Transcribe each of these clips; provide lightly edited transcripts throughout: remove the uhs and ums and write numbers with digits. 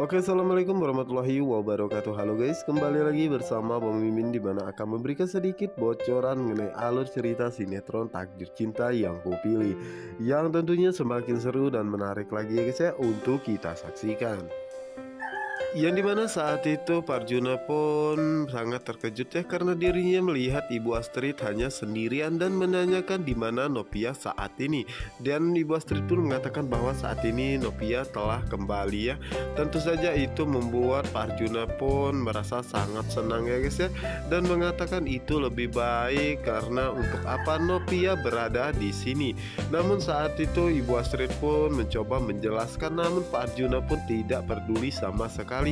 Oke, assalamualaikum warahmatullahi wabarakatuh. Halo guys, kembali lagi bersama Bang Mimin, di mana akan memberikan sedikit bocoran mengenai alur cerita sinetron Takdir Cinta yang kupilih, yang tentunya semakin seru dan menarik lagi ya guys ya untuk kita saksikan. Yang dimana saat itu Pak Arjuna pun sangat terkejut ya, karena dirinya melihat Ibu Astrid hanya sendirian dan menanyakan di mana Novia saat ini. Dan Ibu Astrid pun mengatakan bahwa saat ini Novia telah kembali ya. Tentu saja itu membuat Pak Arjuna pun merasa sangat senang ya guys ya, dan mengatakan itu lebih baik karena untuk apa Novia berada di sini. Namun saat itu Ibu Astrid pun mencoba menjelaskan, namun Pak Arjuna pun tidak peduli sama sekali.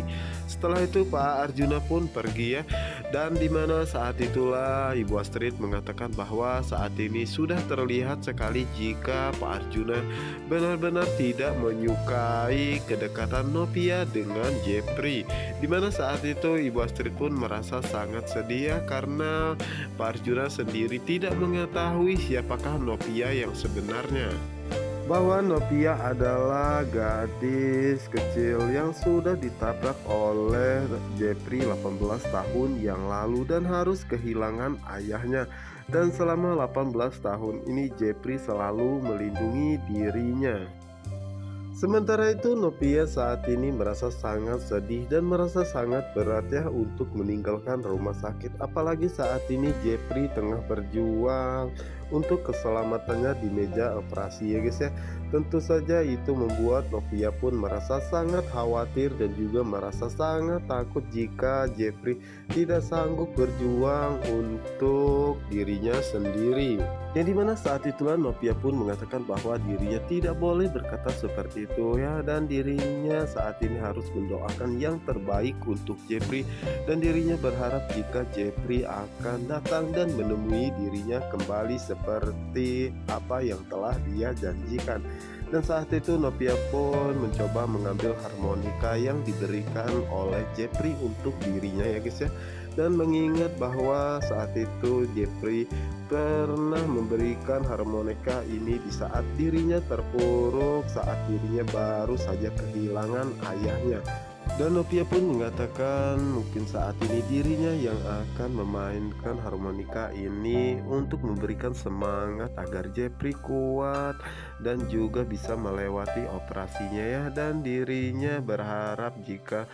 Setelah itu Pak Arjuna pun pergi ya, dan dimana saat itulah Ibu Astrid mengatakan bahwa saat ini sudah terlihat sekali jika Pak Arjuna benar-benar tidak menyukai kedekatan Novia dengan Jepri. Dimana saat itu Ibu Astrid pun merasa sangat sedih ya, karena Pak Arjuna sendiri tidak mengetahui siapakah Novia yang sebenarnya, bahwa Novia adalah gadis kecil yang sudah ditabrak oleh Jepri 18 tahun yang lalu dan harus kehilangan ayahnya. Dan selama 18 tahun ini Jepri selalu melindungi dirinya. Sementara itu Novia saat ini merasa sangat sedih dan merasa sangat berat ya untuk meninggalkan rumah sakit. Apalagi saat ini Jepri tengah berjuang untuk keselamatannya di meja operasi ya guys ya. Tentu saja itu membuat Novia pun merasa sangat khawatir dan juga merasa sangat takut jika Jepri tidak sanggup berjuang untuk dirinya sendiri. Yang dimana saat itulah Novia pun mengatakan bahwa dirinya tidak boleh berkata seperti itu ya, dan dirinya saat ini harus mendoakan yang terbaik untuk Jepri, dan dirinya berharap jika Jepri akan datang dan menemui dirinya kembali seperti apa yang telah dia janjikan. Dan saat itu Novia pun mencoba mengambil harmonika yang diberikan oleh Jepri untuk dirinya ya guys ya, dan mengingat bahwa saat itu Jepri pernah memberikan harmonika ini di saat dirinya terpuruk, saat dirinya baru saja kehilangan ayahnya. Dan Novia pun mengatakan mungkin saat ini dirinya yang akan memainkan harmonika ini untuk memberikan semangat agar Jepri kuat dan juga bisa melewati operasinya ya, dan dirinya berharap jika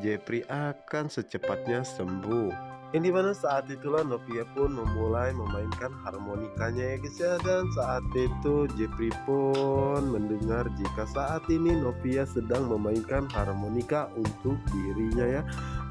Jepri akan secepatnya sembuh. Yang dimana saat itulah Novia pun memulai memainkan harmonikanya ya guys ya, dan saat itu Jepri pun mendengar jika saat ini Novia sedang memainkan harmonika untuk dirinya ya,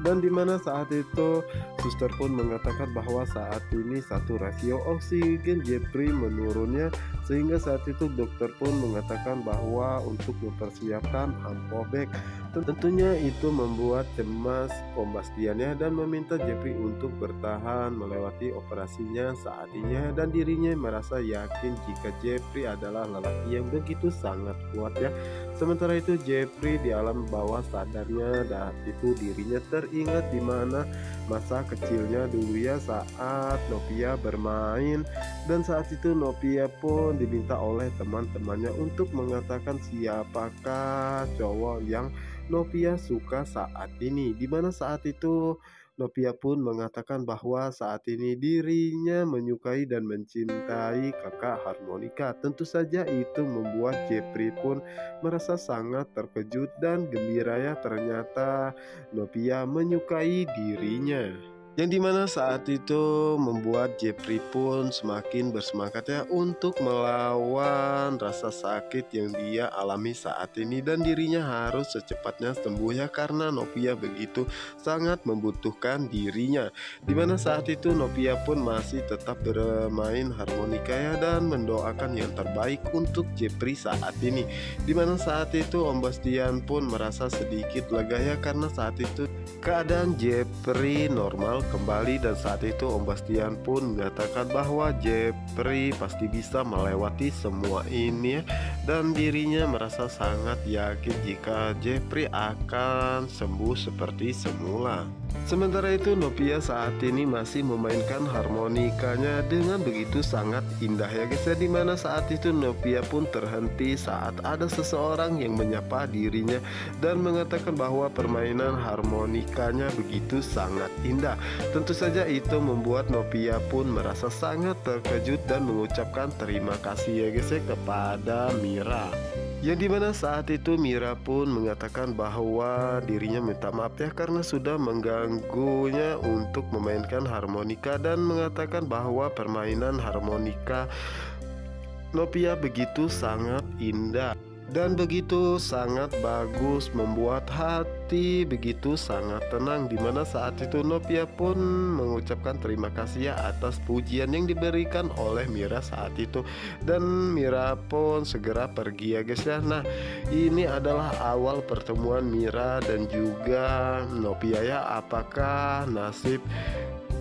dan dimana saat itu suster pun mengatakan bahwa saat ini saturasi oksigen Jepri menurunnya, sehingga saat itu dokter pun mengatakan bahwa untuk mempersiapkan ampobek. Tentunya itu membuat cemas Kombastiannya dan meminta Jepri untuk bertahan melewati operasinya saat ini, dan dirinya merasa yakin jika Jepri adalah lelaki yang begitu sangat kuat ya. Sementara itu Jepri di alam bawah sadarnya dan itu dirinya teringat di mana masa kecilnya dulu ya saat Novia bermain, dan saat itu Novia pun diminta oleh teman-temannya untuk mengatakan siapakah cowok yang Novia suka saat ini. Dimana saat itu Novia pun mengatakan bahwa saat ini dirinya menyukai dan mencintai kakak harmonika. Tentu saja itu membuat Jepri pun merasa sangat terkejut dan gembira ya, ternyata Novia menyukai dirinya. Yang dimana saat itu membuat Jepri pun semakin bersemangat ya untuk melawan rasa sakit yang dia alami saat ini, dan dirinya harus secepatnya sembuh ya, karena Novia begitu sangat membutuhkan dirinya. Dimana saat itu Novia pun masih tetap bermain harmonika ya, dan mendoakan yang terbaik untuk Jepri saat ini. Dimana saat itu Om Bastian pun merasa sedikit lega ya, karena saat itu keadaan Jepri normal kembali, dan saat itu Om Bastian pun mengatakan bahwa Jepri pasti bisa melewati semua ini ya, dan dirinya merasa sangat yakin jika Jepri akan sembuh seperti semula. Sementara itu Nopia saat ini masih memainkan harmonikanya dengan begitu sangat indah ya guys ya, dimana saat itu Nopia pun terhenti saat ada seseorang yang menyapa dirinya dan mengatakan bahwa permainan harmonikanya begitu sangat indah. Tentu saja itu membuat Nopia pun merasa sangat terkejut dan mengucapkan terima kasih ya guys ya kepada Mira. Yang dimana saat itu Mira pun mengatakan bahwa dirinya minta maaf ya karena sudah mengganggunya untuk memainkan harmonika, dan mengatakan bahwa permainan harmonika Nopia begitu sangat indah dan begitu sangat bagus, membuat hati begitu sangat tenang, dimana saat itu Nopia pun mengucapkan terima kasih ya atas pujian yang diberikan oleh Mira saat itu, dan Mira pun segera pergi ya guys ya. Nah, ini adalah awal pertemuan Mira dan juga Nopia ya. Apakah nasib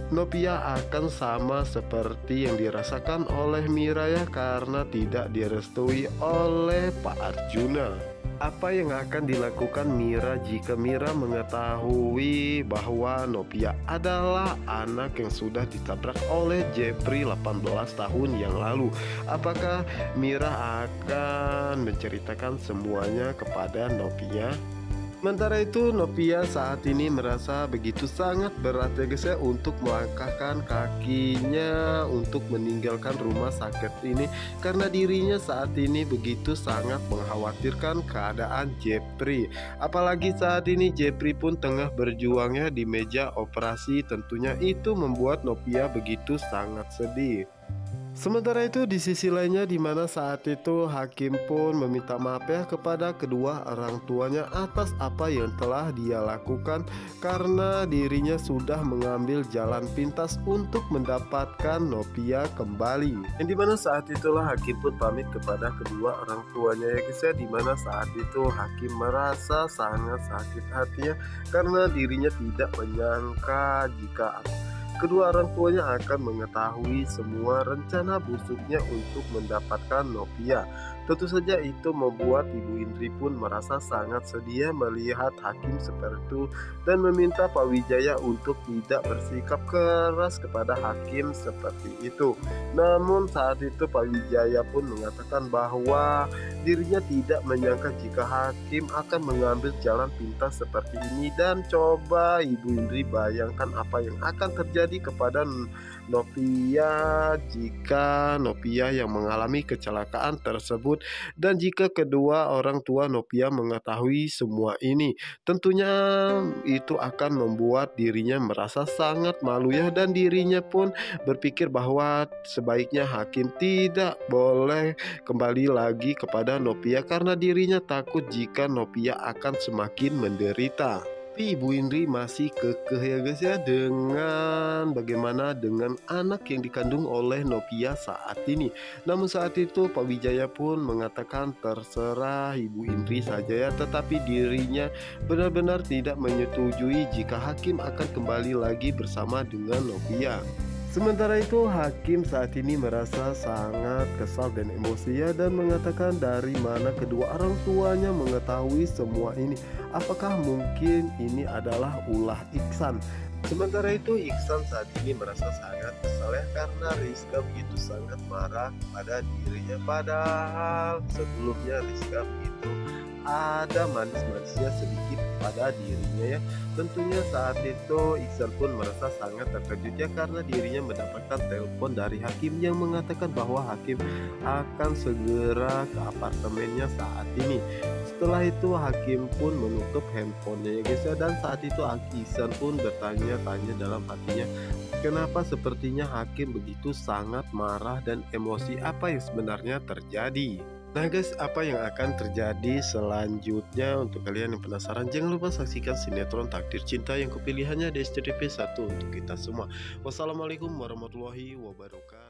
Nopia akan sama seperti yang dirasakan oleh Mira ya, karena tidak direstui oleh Pak Arjuna? Apa yang akan dilakukan Mira jika Mira mengetahui bahwa Nopia adalah anak yang sudah ditabrak oleh Jepri 18 tahun yang lalu? Apakah Mira akan menceritakan semuanya kepada Nopia? Sementara itu Nopia saat ini merasa begitu sangat berat ya guys ya untuk melangkahkan kakinya untuk meninggalkan rumah sakit ini, karena dirinya saat ini begitu sangat mengkhawatirkan keadaan Jepri. Apalagi saat ini Jepri pun tengah berjuangnya di meja operasi, tentunya itu membuat Nopia begitu sangat sedih. Sementara itu di sisi lainnya, di mana saat itu hakim pun meminta maaf ya kepada kedua orang tuanya atas apa yang telah dia lakukan, karena dirinya sudah mengambil jalan pintas untuk mendapatkan Nopia kembali. Yang dimana saat itulah hakim pun pamit kepada kedua orang tuanya ya guys ya, dimana saat itu hakim merasa sangat sakit hatinya karena dirinya tidak menyangka jika kedua orang tuanya akan mengetahui semua rencana busuknya untuk mendapatkan Nopia. Tentu saja itu membuat Ibu Indri pun merasa sangat sedih melihat hakim seperti itu dan meminta Pak Wijaya untuk tidak bersikap keras kepada hakim seperti itu. Namun saat itu Pak Wijaya pun mengatakan bahwa dirinya tidak menyangka jika hakim akan mengambil jalan pintas seperti ini, dan coba Ibu Indri bayangkan apa yang akan terjadi kepada Nopia jika Nopia yang mengalami kecelakaan tersebut, dan jika kedua orang tua Nopia mengetahui semua ini, tentunya itu akan membuat dirinya merasa sangat malu ya, dan dirinya pun berpikir bahwa sebaiknya hakim tidak boleh kembali lagi kepada Nopia karena dirinya takut jika Nopia akan semakin menderita. Tapi Ibu Indri masih kekeh ya guys ya dengan bagaimana dengan anak yang dikandung oleh Nopia saat ini. Namun saat itu Pak Wijaya pun mengatakan terserah Ibu Indri saja ya, tetapi dirinya benar-benar tidak menyetujui jika hakim akan kembali lagi bersama dengan Nopia. Sementara itu hakim saat ini merasa sangat kesal dan emosi ya, dan mengatakan dari mana kedua orang tuanya mengetahui semua ini. Apakah mungkin ini adalah ulah Iksan? Sementara itu Iksan saat ini merasa sangat kesal ya karena Rizka begitu sangat marah pada dirinya, padahal sebelumnya Rizka begitu ada manis-manisnya sedikit pada dirinya ya. Tentunya saat itu Iksan pun merasa sangat terkejut ya karena dirinya mendapatkan telepon dari hakim yang mengatakan bahwa hakim akan segera ke apartemennya saat ini. Setelah itu hakim pun menutup handphonenya ya guys ya, dan saat itu Iksan pun bertanya-tanya dalam hatinya, kenapa sepertinya hakim begitu sangat marah dan emosi, apa yang sebenarnya terjadi. Nah guys, apa yang akan terjadi selanjutnya? Untuk kalian yang penasaran, jangan lupa saksikan sinetron Takdir Cinta yang kepilihannya di SCTV 1 untuk kita semua. Wassalamualaikum warahmatullahi wabarakatuh.